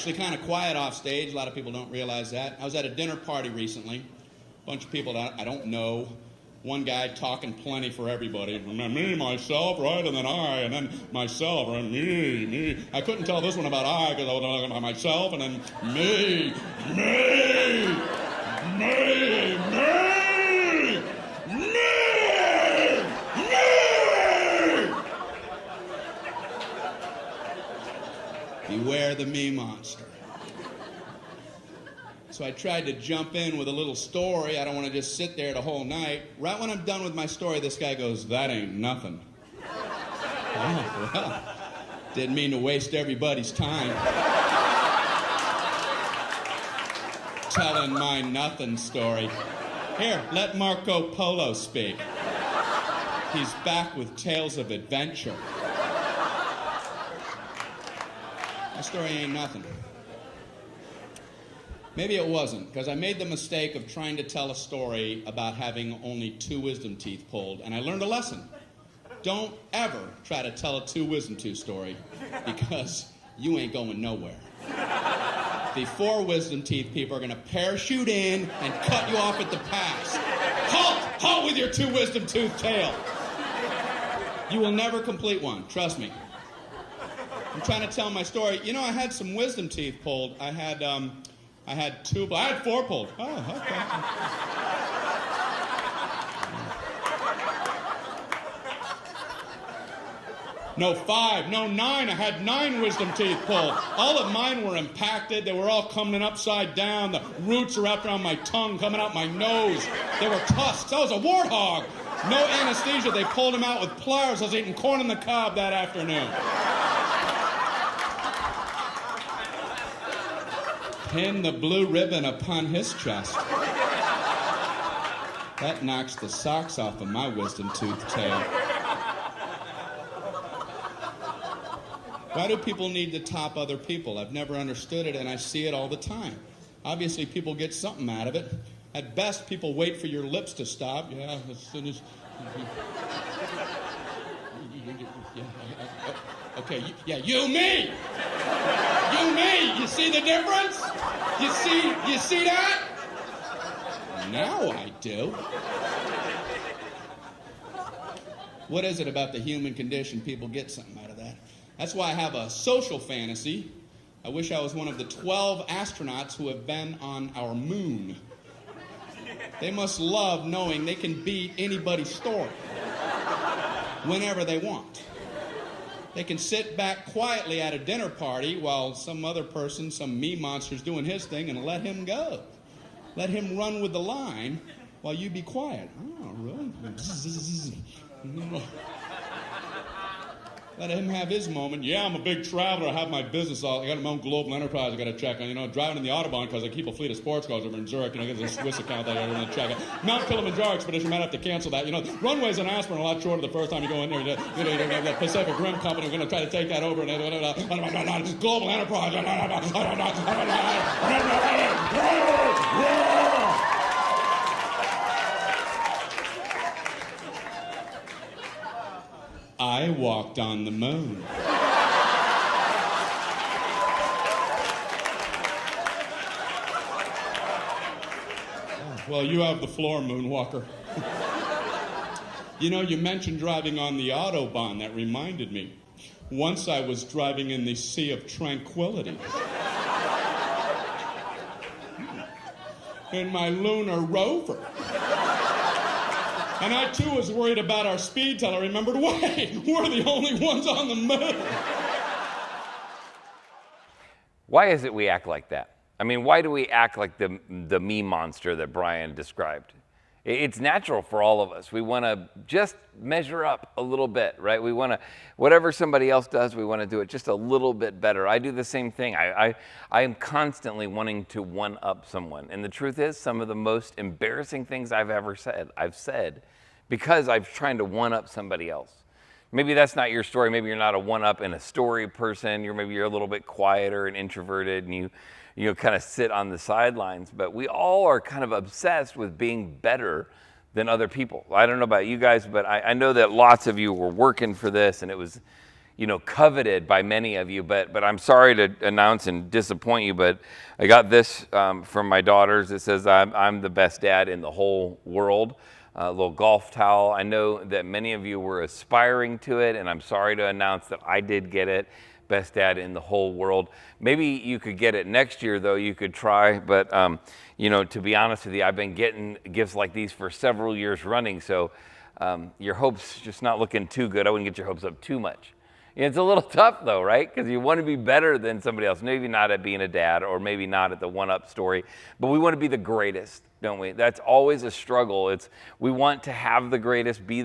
actually kind of quiet off stage. A lot of people don't realize that. I was at a dinner party recently. A bunch of people that I don't know. One guy talking plenty for everybody. Me, myself, right? And then I, and then myself, and me. I couldn't tell this one about I because I was talking about myself, and then me. Beware the me monster. So I tried to jump in with a little story. I don't want to just sit there the whole night. Right when I'm done with my story, this guy goes, "That ain't nothing." Oh, well, didn't mean to waste everybody's time telling my nothing story. Here, let Marco Polo speak. He's back with tales of adventure. My story ain't nothing. Maybe it wasn't, because I made the mistake of trying to tell a story about having only 2 wisdom teeth pulled, and I learned a lesson. Don't ever try to tell a 2 wisdom tooth story, because you ain't going nowhere. The 4 wisdom teeth people are going to parachute in and cut you off at the pass. Halt! Halt with your 2 wisdom tooth tale. You will never complete one, trust me. I'm trying to tell my story. You know, I had some wisdom teeth pulled. I had 4 pulled. Oh, okay. No 5, no 9. I had 9 wisdom teeth pulled. All of mine were impacted. They were all coming upside down. The roots are wrapped around my tongue, coming out my nose. They were tusks. I was a warthog. No anesthesia. They pulled them out with pliers. I was eating corn on the cob that afternoon. Pin the blue ribbon upon his chest. That knocks the socks off of my wisdom tooth tail. Why do people need to top other people? I've never understood it, and I see it all the time. Obviously, people get something out of it. At best, people wait for your lips to stop. Yeah, as soon as... Okay, you, me! You, me! You see the difference? You see that? Now I do. What is it about the human condition? People get something out of that. That's why I have a social fantasy. I wish I was one of the 12 astronauts who have been on our moon. They must love knowing they can beat anybody's story whenever they want. They can sit back quietly at a dinner party while some other person, some me monster's doing his thing, and let him go. Let him run with the line while you be quiet. Oh, really? Let him have his moment. Yeah, I'm a big traveler. I have my business. I got my own global enterprise I got to check on. You know, driving in the Autobahn because I keep a fleet of sports cars over in Zurich. You know, I got a Swiss account that I got to check out. Mount Kilimanjaro expedition, might have to cancel that. You know, runways in Aspen are a lot shorter the first time you go in there. You know, the Pacific Rim Company, we're going to try to take that over. Global enterprise. I walked on the moon. Well, you have the floor, Moonwalker. You know, you mentioned driving on the Autobahn. That reminded me. Once I was driving in the Sea of Tranquility. In my lunar rover. And I, too, was worried about our speed till I remembered, wait, we're the only ones on the moon. Why is it we act like that? I mean, why do we act like the me monster that Brian described? It's natural for all of us. We want to just measure up a little bit, right? We want to, whatever somebody else does, we want to do it just a little bit better. I do the same thing. I am constantly wanting to one-up someone. And the truth is, some of the most embarrassing things I've ever said, I've said because I'm trying to one-up somebody else. Maybe that's not your story. Maybe you're not a one-up and a story person. Maybe you're a little bit quieter and introverted, and you kind of sit on the sidelines, but we all are kind of obsessed with being better than other people. I don't know about you guys, but I know that lots of you were working for this, and it was, coveted by many of you, but I'm sorry to announce and disappoint you, but I got this from my daughters. It says I'm the best dad in the whole world. A little golf towel. I know that many of you were aspiring to it, and I'm sorry to announce that I did get it. Best dad in the whole world. Maybe you could get it next year, though. You could try, but to be honest with you, I've been getting gifts like these for several years running, so your hopes just not looking too good. I wouldn't get your hopes up too much. It's a little tough, though, right? Because you want to be better than somebody else. Maybe not at being a dad, or maybe not at the one-up story, but we want to be the greatest, don't we? That's always a struggle. We want to have the greatest, be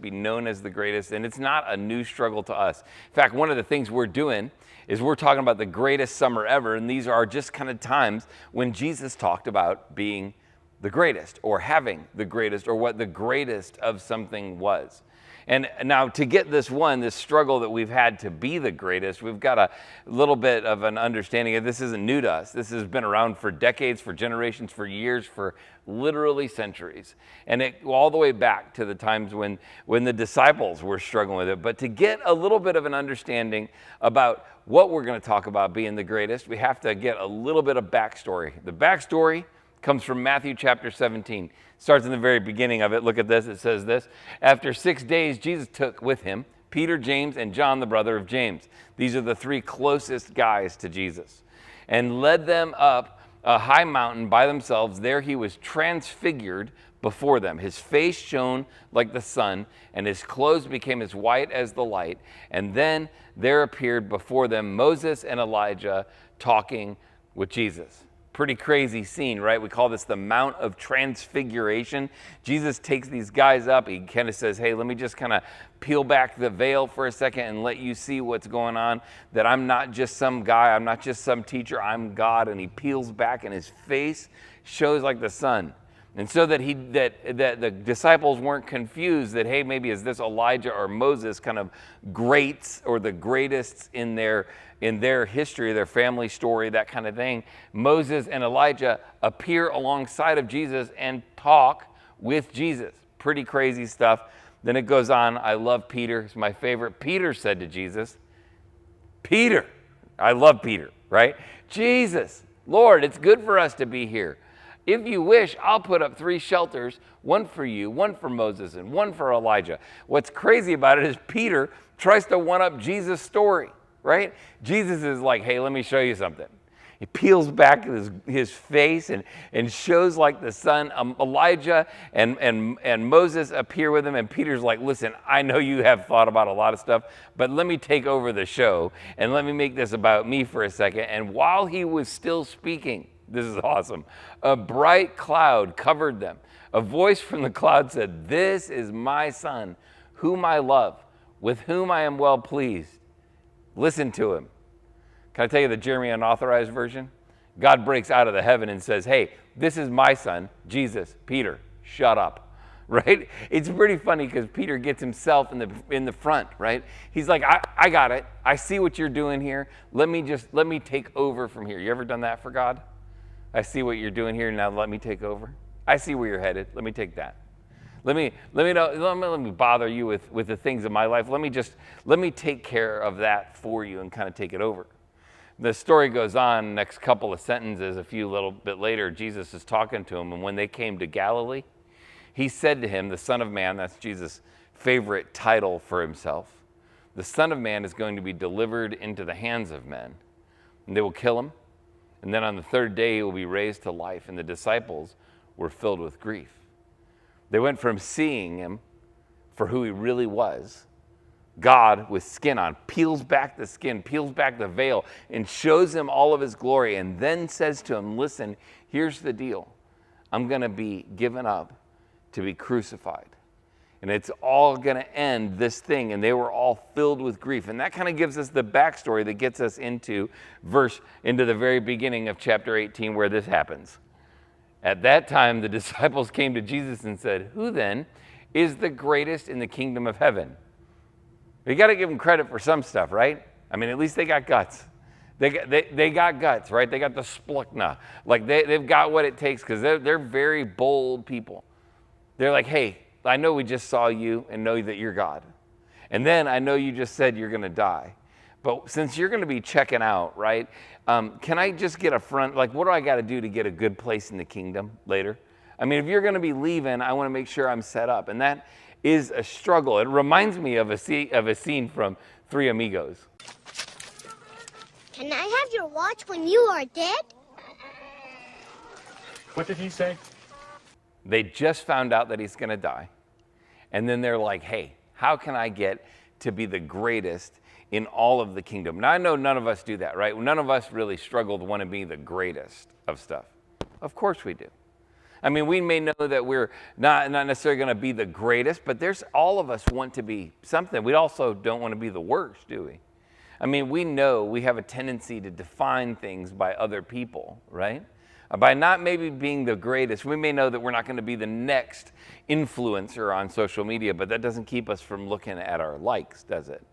known as the greatest, and it's not a new struggle to us. In fact, one of the things we're doing is we're talking about the greatest summer ever, and these are just kind of times when Jesus talked about being the greatest, or having the greatest, or what the greatest of something was. And now to get this struggle that we've had to be the greatest, we've got a little bit of an understanding of this isn't new to us. This has been around for decades, for generations, for years, for literally centuries. And all the way back to the times when the disciples were struggling with it. But to get a little bit of an understanding about what we're going to talk about being the greatest, we have to get a little bit of backstory. The backstory comes from Matthew chapter 17. Starts in the very beginning of it. Look at this. It says this. After 6 days, Jesus took with him Peter, James, and John, the brother of James. These are the three closest guys to Jesus. And led them up a high mountain by themselves. There he was transfigured before them. His face shone like the sun, and his clothes became as white as the light. And then there appeared before them Moses and Elijah talking with Jesus. Pretty crazy scene, right? We call this the Mount of Transfiguration. Jesus takes these guys up. He kind of says, hey, let me just kind of peel back the veil for a second and let you see what's going on, that I'm not just some guy, I'm not just some teacher, I'm God. And he peels back and his face shows like the sun. And so that the disciples weren't confused that, hey, maybe is this Elijah or Moses kind of greats or the greatest in their history, their family story, that kind of thing. Moses and Elijah appear alongside of Jesus and talk with Jesus. Pretty crazy stuff. Then it goes on. I love Peter. It's my favorite. Peter said to Jesus, Peter, I love Peter, right? Jesus, Lord, it's good for us to be here. If you wish, I'll put up 3 shelters, one for you, one for Moses, and one for Elijah. What's crazy about it is Peter tries to one-up Jesus' story, right? Jesus is like, hey, let me show you something. He peels back his face and shows like the sun. Elijah and Moses appear with him, and Peter's like, listen, I know you have thought about a lot of stuff, but let me take over the show, and let me make this about me for a second. And while he was still speaking, this is awesome, a bright cloud covered them. A voice from the cloud said, this is my son, whom I love, with whom I am well pleased. Listen to him. Can I tell you the Jeremy Unauthorized version? God breaks out of the heaven and says, hey, this is my son, Jesus. Peter, shut up, right? It's pretty funny because Peter gets himself in the front, right? He's like, I got it. I see what you're doing here. Let me take over from here. You ever done that for God? I see what you're doing here, now let me take over. I see where you're headed. Let me take that. Let me bother you with the things of my life. Let me take care of that for you and kind of take it over. The story goes on, next couple of sentences, a few little bit later, Jesus is talking to him, and when they came to Galilee, he said to him, the Son of Man, that's Jesus' favorite title for himself, the Son of Man is going to be delivered into the hands of men, and they will kill him. And then on the 3rd day, he will be raised to life. And the disciples were filled with grief. They went from seeing him for who he really was, God with skin on, peels back the skin, peels back the veil, and shows him all of his glory, and then says to him, listen, here's the deal. I'm going to be given up to be crucified. And it's all going to end this thing. And they were all filled with grief. And that kind of gives us the backstory that gets us into the very beginning of chapter 18 where this happens. At that time, the disciples came to Jesus and said, who then is the greatest in the kingdom of heaven? You got to give them credit for some stuff, right? I mean, at least they got guts. They got guts, right? They got the splukna. Like they've got what it takes because they're very bold people. They're like, hey, I know we just saw you and know that you're God. And then I know you just said you're going to die. But since you're going to be checking out, right, can I just get a front, like what do I got to do to get a good place in the kingdom later? I mean, if you're going to be leaving, I want to make sure I'm set up. And that is a struggle. It reminds me of a scene from Three Amigos. Can I have your watch when you are dead? What did he say? They just found out that he's going to die. And then they're like, hey, how can I get to be the greatest in all of the kingdom? Now, I know none of us do that, right? None of us really struggle to want to be the greatest of stuff. Of course we do. I mean, we may know that we're not necessarily going to be the greatest, but all of us want to be something. We also don't want to be the worst, do we? I mean, we know we have a tendency to define things by other people, right? By not maybe being the greatest, we may know that we're not going to be the next influencer on social media, but that doesn't keep us from looking at our likes, does it?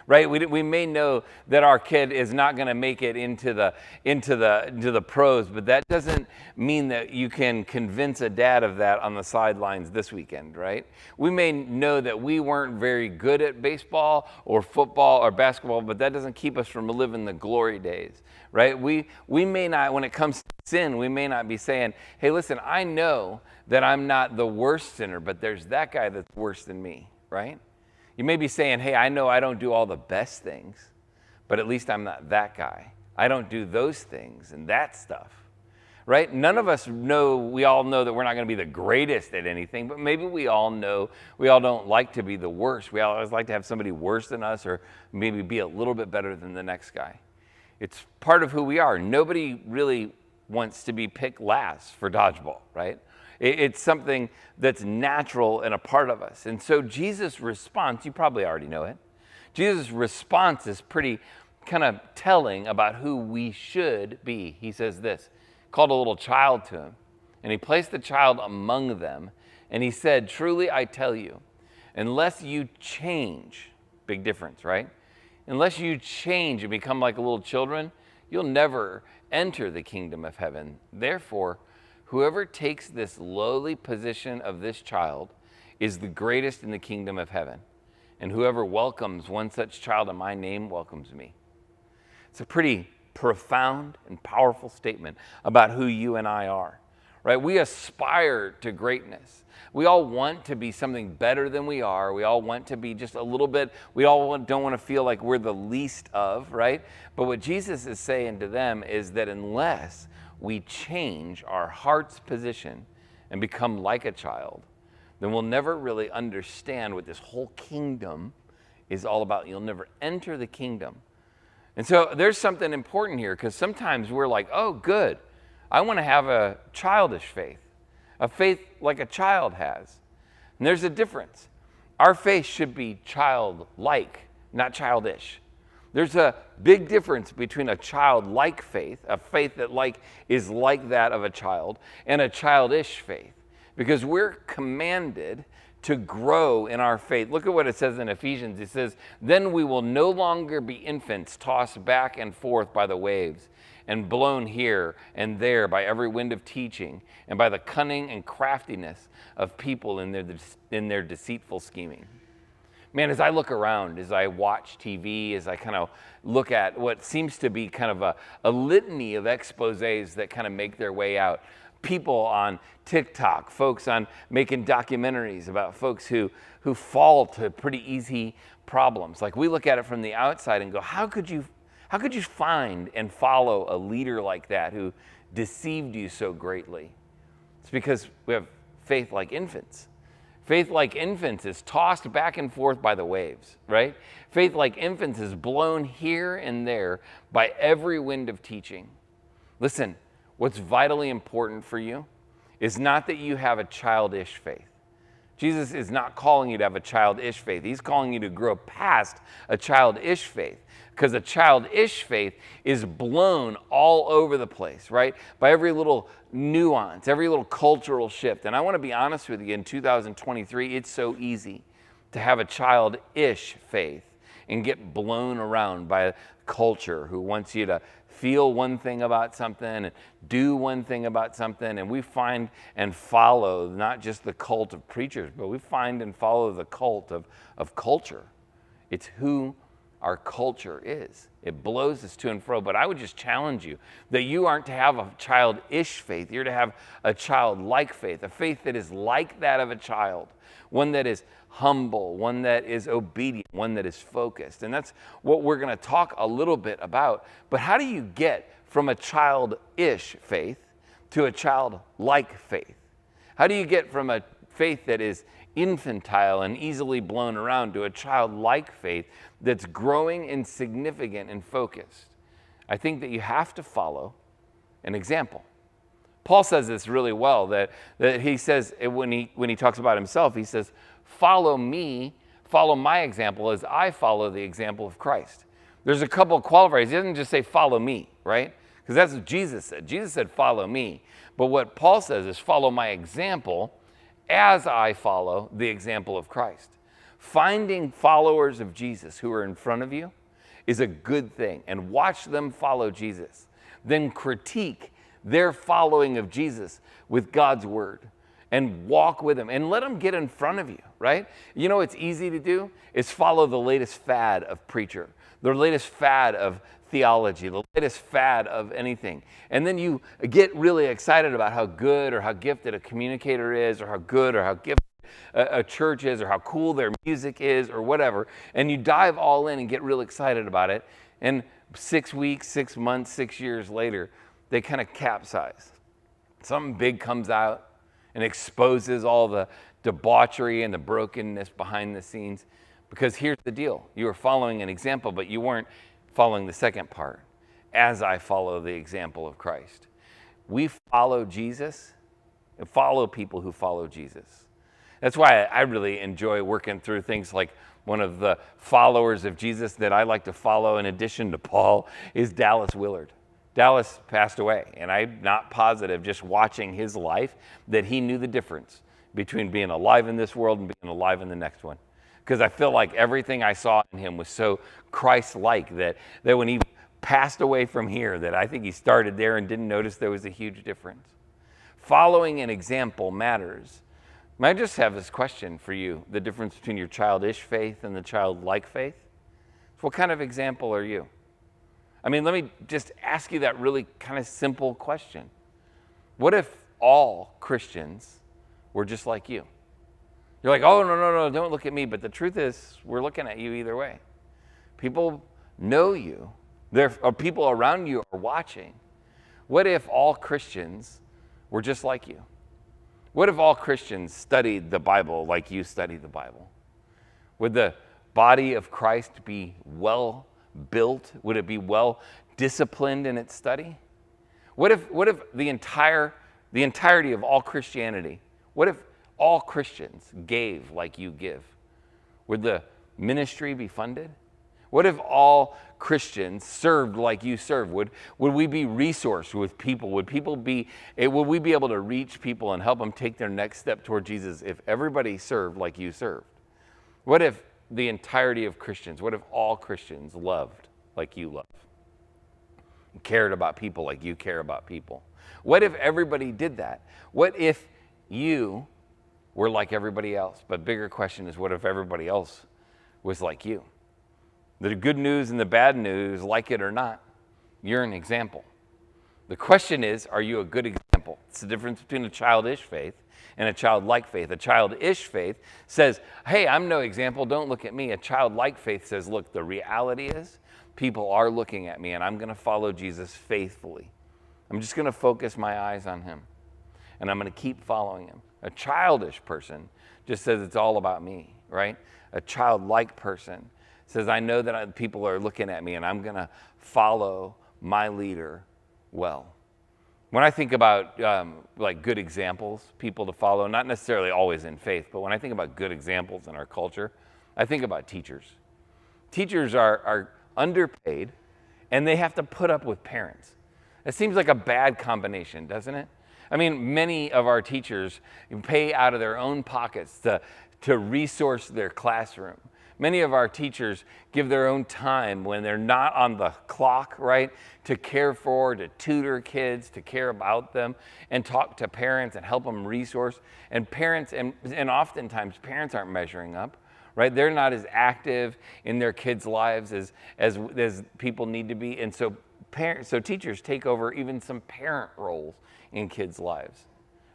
Right? We may know that our kid is not going to make it into the pros, but that doesn't mean that you can convince a dad of that on the sidelines this weekend, right? We may know that we weren't very good at baseball or football or basketball, but that doesn't keep us from living the glory days, right? We may not, when it comes to sin, we may not be saying, hey, listen, I know that I'm not the worst sinner, but there's that guy that's worse than me, right? You may be saying, hey, I know I don't do all the best things, but at least I'm not that guy. I don't do those things and that stuff, right? None of us know, we all know that we're not going to be the greatest at anything, but maybe we all know we all don't like to be the worst. We always like to have somebody worse than us or maybe be a little bit better than the next guy. It's part of who we are. Nobody really wants to be picked last for dodgeball, right? It's something that's natural and a part of us. And so Jesus' response, you probably already know it. Jesus' response is pretty kind of telling about who we should be. He says this, called a little child to him, and he placed the child among them, and he said, truly I tell you, unless you change, big difference, right? Unless you change and become like little children, you'll never enter the kingdom of heaven. Therefore, whoever takes this lowly position of this child is the greatest in the kingdom of heaven. And whoever welcomes one such child in my name welcomes me. It's a pretty profound and powerful statement about who you and I are, right? We aspire to greatness. We all want to be something better than we are. We all want to be just a little bit, we all don't want to feel like we're the least of, right? But what Jesus is saying to them is that unless we change our heart's position and become like a child, then we'll never really understand what this whole kingdom is all about. You'll never enter the kingdom. And so there's something important here, because sometimes we're like, oh, good, I want to have a childish faith, a faith like a child has. And there's a difference. Our faith should be childlike, not childish. There's a big difference between a childlike faith, a faith that is like that of a child, and a childish faith, because we're commanded to grow in our faith. Look at what it says in Ephesians. It says, then we will no longer be infants tossed back and forth by the waves and blown here and there by every wind of teaching and by the cunning and craftiness of people in their deceitful scheming. Man, as I look around, as I watch TV, as I kind of look at what seems to be kind of a litany of exposés that kind of make their way out, people on TikTok, folks on making documentaries about folks who fall to pretty easy problems. Like, we look at it from the outside and go, how could you find and follow a leader like that who deceived you so greatly? It's because we have faith like infants. Faith like infants is tossed back and forth by the waves, right? Faith like infants is blown here and there by every wind of teaching. Listen, what's vitally important for you is not that you have a childish faith. Jesus is not calling you to have a childish faith. He's calling you to grow past a childish faith, because a childish faith is blown all over the place, right? By every little nuance, every little cultural shift. And I want to be honest with you, in 2023, it's so easy to have a childish faith and get blown around by culture who wants you to feel one thing about something and do one thing about something. And we find and follow not just the cult of preachers, but we find and follow the cult of culture. It's who our culture is. It blows us to and fro, but I would just challenge you that you aren't to have a childish faith. You're to have a childlike faith, a faith that is like that of a child, one that is humble, one that is obedient, one that is focused. And that's what we're going to talk a little bit about. But how do you get from a childish faith to a childlike faith? How do you get from a faith that is infantile and easily blown around to a childlike faith that's growing and significant and focused? I think that you have to follow an example. Paul says this really well, that he says, when he talks about himself, he says, follow me, follow my example as I follow the example of Christ. There's a couple of qualifiers. He doesn't just say follow me, right? Because that's what Jesus said. Jesus said follow me. But what Paul says is follow my example as I follow the example of Christ. Finding followers of Jesus who are in front of you is a good thing, and watch them follow Jesus. Then critique their following of Jesus with God's word and walk with him and let them get in front of you, right? You know what's easy to do is follow the latest fad of preacher, the latest fad of theology, the latest fad of anything. And then you get really excited about how good or how gifted a communicator is, or how good or how gifted a church is, or how cool their music is, or whatever. And you dive all in and get real excited about it. And 6 weeks, 6 months, 6 years later, they kind of capsize. Something big comes out and exposes all the debauchery and the brokenness behind the scenes. Because here's the deal. You were following an example, but you weren't following the second part, as I follow the example of Christ. We follow Jesus and follow people who follow Jesus. That's why I really enjoy working through things like one of the followers of Jesus that I like to follow in addition to Paul is Dallas Willard. Dallas passed away, and I'm not positive, just watching his life, that he knew the difference between being alive in this world and being alive in the next one. Because I feel like everything I saw in him was so Christ-like that when he passed away from here, that I think he started there and didn't notice there was a huge difference. Following an example matters. May I just have this question for you, the difference between your childish faith and the childlike faith? So what kind of example are you? I mean, let me just ask you that really kind of simple question. What if all Christians were just like you? You're like, oh, no, don't look at me. But the truth is, we're looking at you either way. People know you. People around you are watching. What if all Christians were just like you? What if all Christians studied the Bible like you study the Bible? Would the body of Christ be well built? Would it be well disciplined in its study? What if the entirety of all Christianity, what if all Christians gave like you give? Would the ministry be funded? What if all Christians served like you serve? Would we be resourced with people? Would we be able to reach people and help them take their next step toward Jesus if everybody served like you served? What if the entirety of Christians, what if all Christians loved like you love? Cared about people like you care about people? What if everybody did that? What if you were like everybody else? But bigger question is, what if everybody else was like you? The good news and the bad news, like it or not, you're an example. The question is, are you a good example? It's the difference between a childish faith and a childlike faith. A childish faith says, hey, I'm no example, don't look at me. A childlike faith says, look, the reality is people are looking at me, and I'm going to follow Jesus faithfully. I'm just going to focus my eyes on him, and I'm going to keep following him. A childish person just says it's all about me, right? A childlike person says, I know that people are looking at me, and I'm going to follow my leader well. When I think about like good examples, people to follow, not necessarily always in faith, but when I think about good examples in our culture, I think about teachers. Teachers are underpaid, and they have to put up with parents. It seems like a bad combination, doesn't it? I mean, many of our teachers pay out of their own pockets to resource their classroom. Many of our teachers give their own time when they're not on the clock, right, to care for, to tutor kids, to care about them, and talk to parents and help them resource. And parents, and oftentimes parents aren't measuring up, right? They're not as active in their kids' lives as people need to be. And so teachers take over even some parent roles in kids' lives.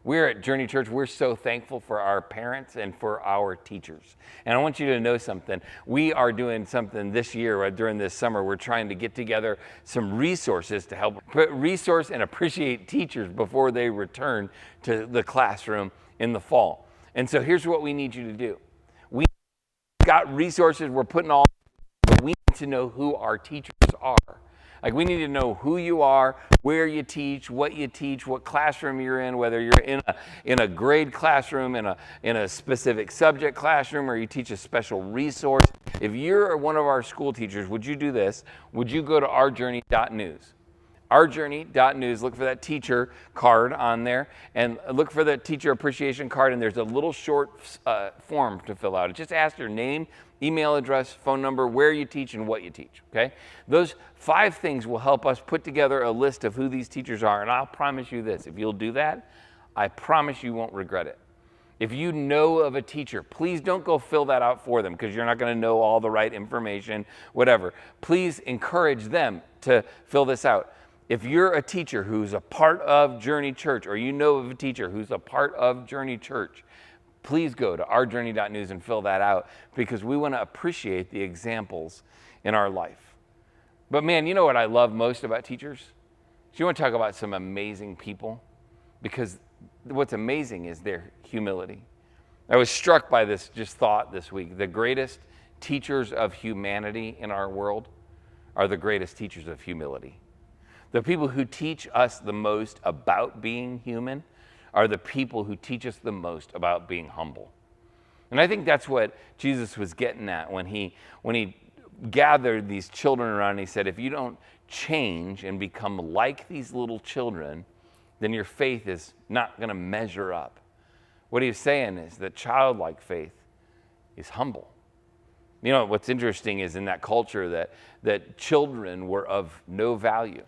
We're at Journey Church, we're so thankful for our parents and for our teachers. And I want you to know something. We are doing something this year, during this summer. We're trying to get together some resources to help resource and appreciate teachers before they return to the classroom in the fall. And so here's what we need you to do. We got resources we're putting all, but we need to know who our teachers are. Like, we need to know who you are, where you teach, what classroom you're in, whether you're in a grade classroom, in a specific subject classroom, or you teach a special resource. If you're one of our school teachers, would you do this? Would you go to ourjourney.news? Ourjourney.news, look for that teacher card on there, and look for the teacher appreciation card, and there's a little short form to fill out. It just asks your name, email address, phone number, where you teach, and what you teach, okay? Those 5 things will help us put together a list of who these teachers are, and I'll promise you this, if you'll do that, I promise you won't regret it. If you know of a teacher, please don't go fill that out for them, because you're not going to know all the right information, whatever. Please encourage them to fill this out. If you're a teacher who's a part of Journey Church, or you know of a teacher who's a part of Journey Church, please go to ourjourney.news and fill that out, because we want to appreciate the examples in our life. But man, you know what I love most about teachers? You want to talk about some amazing people? Because what's amazing is their humility. I was struck by this thought this week. The greatest teachers of humanity in our world are the greatest teachers of humility. The people who teach us the most about being human are the people who teach us the most about being humble. And I think that's what Jesus was getting at when he gathered these children around and he said, if you don't change and become like these little children, then your faith is not going to measure up. What he's saying is that childlike faith is humble. You know, what's interesting is in that culture that children were of no value.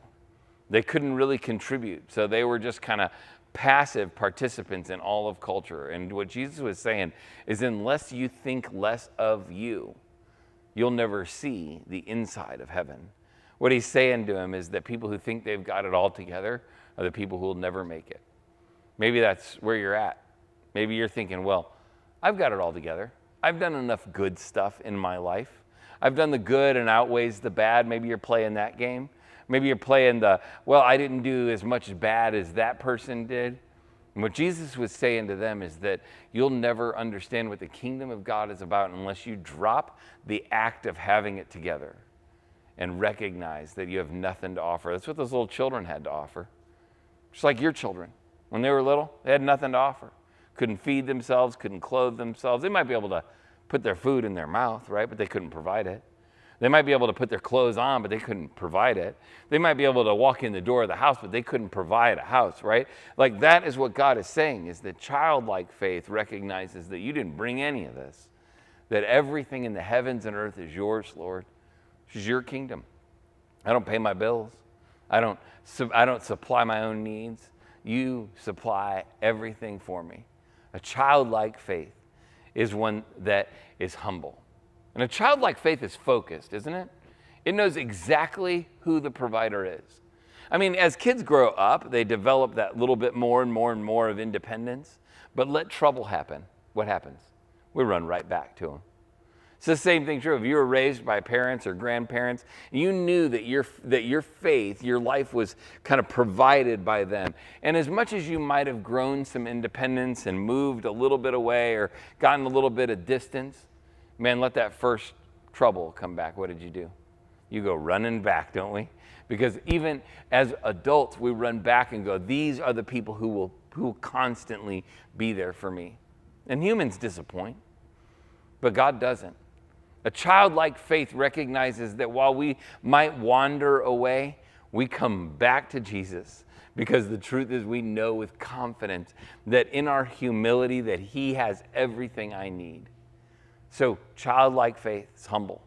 They couldn't really contribute, so they were just kind of passive participants in all of culture. And what Jesus was saying is, unless you think less of you, you'll never see the inside of heaven. What he's saying to him is that people who think they've got it all together are the people who will never make it. Maybe that's where you're at. Maybe you're thinking, well, I've got it all together. I've done enough good stuff in my life. I've done the good and outweighs the bad. Maybe you're playing that game. Maybe you're playing I didn't do as much bad as that person did. And what Jesus was saying to them is that you'll never understand what the kingdom of God is about unless you drop the act of having it together and recognize that you have nothing to offer. That's what those little children had to offer. Just like your children. When they were little, they had nothing to offer. Couldn't feed themselves, couldn't clothe themselves. They might be able to put their food in their mouth, right? But they couldn't provide it. They might be able to put their clothes on, but they couldn't provide it. They might be able to walk in the door of the house, but they couldn't provide a house, right? Like, that is what God is saying, is that childlike faith recognizes that you didn't bring any of this, that everything in the heavens and earth is yours, Lord. This is your kingdom. I don't pay my bills. I don't supply my own needs. You supply everything for me. A childlike faith is one that is humble. And a childlike faith is focused, isn't it? It knows exactly who the provider is. I mean, as kids grow up, they develop that little bit more and more and more of independence. But let trouble happen. What happens? We run right back to them. It's the same thing true. If you were raised by parents or grandparents, you knew that your faith, your life was kind of provided by them. And as much as you might have grown some independence and moved a little bit away or gotten a little bit of distance, man, let that first trouble come back. What did you do? You go running back, don't we? Because even as adults, we run back and go, these are the people who will constantly be there for me. And humans disappoint, but God doesn't. A childlike faith recognizes that while we might wander away, we come back to Jesus, because the truth is we know with confidence that in our humility that he has everything I need. So childlike faith is humble.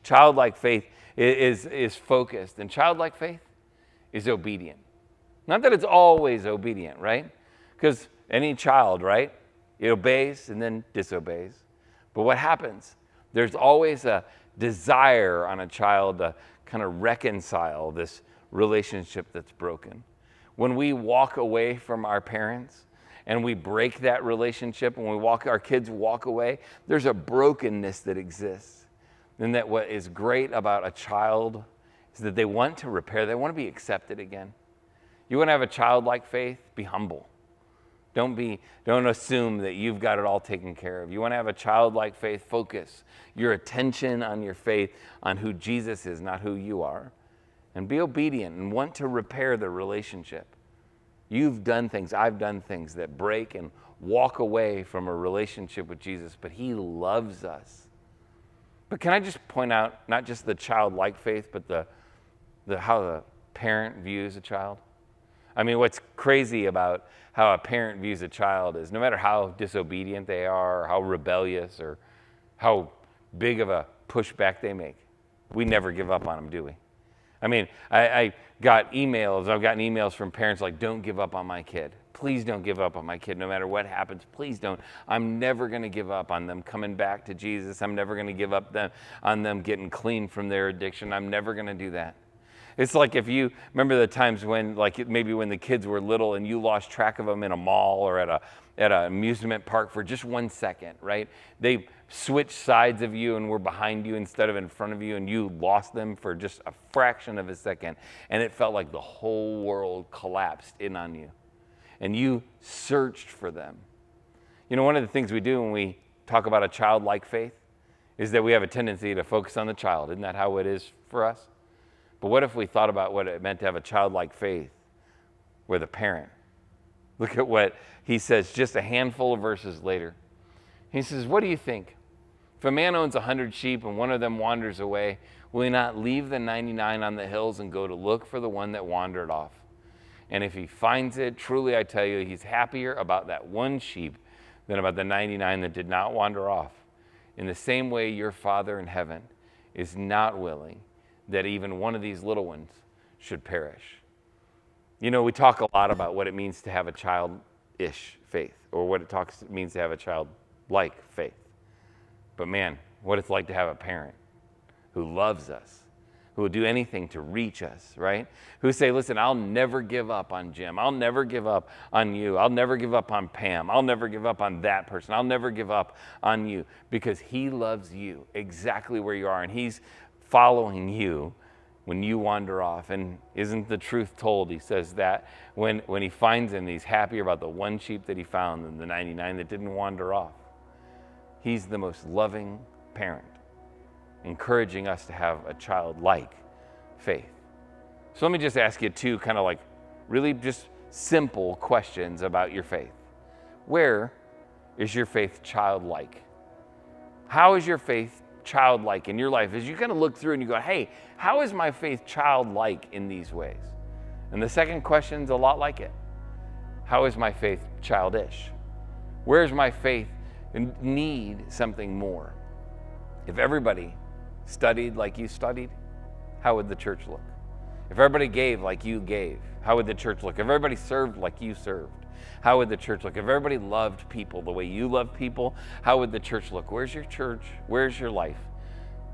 Childlike faith is focused, and childlike faith is obedient. Not that it's always obedient, right? Because any child, right, it obeys and then disobeys. But what happens There's always a desire on a child to kind of reconcile this relationship that's broken. When we walk away from our parents and we break that relationship, when our kids walk away, there's a brokenness that exists. And that what is great about a child is that they want to repair, they want to be accepted again. You want to have a childlike faith? Be humble. Don't assume that you've got it all taken care of. You want to have a childlike faith? Focus your attention on your faith, on who Jesus is, not who you are. And be obedient and want to repair the relationship. You've done things, I've done things that break and walk away from a relationship with Jesus, but he loves us. But can I just point out, not just the childlike faith, but how the parent views a child? I mean, what's crazy about how a parent views a child is no matter how disobedient they are, or how rebellious, or how big of a pushback they make, we never give up on them, do we? I mean, I've gotten emails from parents like, don't give up on my kid. Please don't give up on my kid no matter what happens. Please don't. I'm never going to give up on them coming back to Jesus. I'm never going to give up on them getting clean from their addiction. I'm never going to do that. It's like if you remember the times when, like maybe when the kids were little and you lost track of them in a mall or at an amusement park for just 1 second, right? They switched sides of you and were behind you instead of in front of you, and you lost them for just a fraction of a second, and it felt like the whole world collapsed in on you, and you searched for them. You know, one of the things we do when we talk about a childlike faith is that we have a tendency to focus on the child. Isn't that how it is for us? But what if we thought about what it meant to have a childlike faith with a parent? Look at what he says just a handful of verses later. He says, what do you think? If a man owns 100 sheep and one of them wanders away, will he not leave the 99 on the hills and go to look for the one that wandered off? And if he finds it, truly I tell you, he's happier about that one sheep than about the 99 that did not wander off. In the same way, your Father in heaven is not willing that even one of these little ones should perish. You know, we talk a lot about what it means to have a childish faith, or what it means to have a childlike faith. But man, what it's like to have a parent who loves us, who will do anything to reach us, right? Who say, listen, I'll never give up on Jim. I'll never give up on you. I'll never give up on Pam. I'll never give up on that person. I'll never give up on you, because he loves you exactly where you are, and he's following you when you wander off. And isn't the truth told? He says that when he finds him, he's happier about the one sheep that he found than the 99 that didn't wander off. He's the most loving parent, encouraging us to have a childlike faith. So let me just ask you two kind of like really just simple questions about your faith. Where is your faith childlike? How is your faith childlike in your life? As you kind of look through and you go, hey, how is my faith childlike in these ways? And the second question's a lot like it. How is my faith childish? Where's my faith need something more? If everybody studied like you studied, how would the church look? If everybody gave like you gave, how would the church look? If everybody served like you served, how would the church look? If everybody loved people the way you love people, how would the church look? Where's your church? Where's your life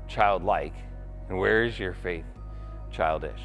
childlike? And where is your faith childish?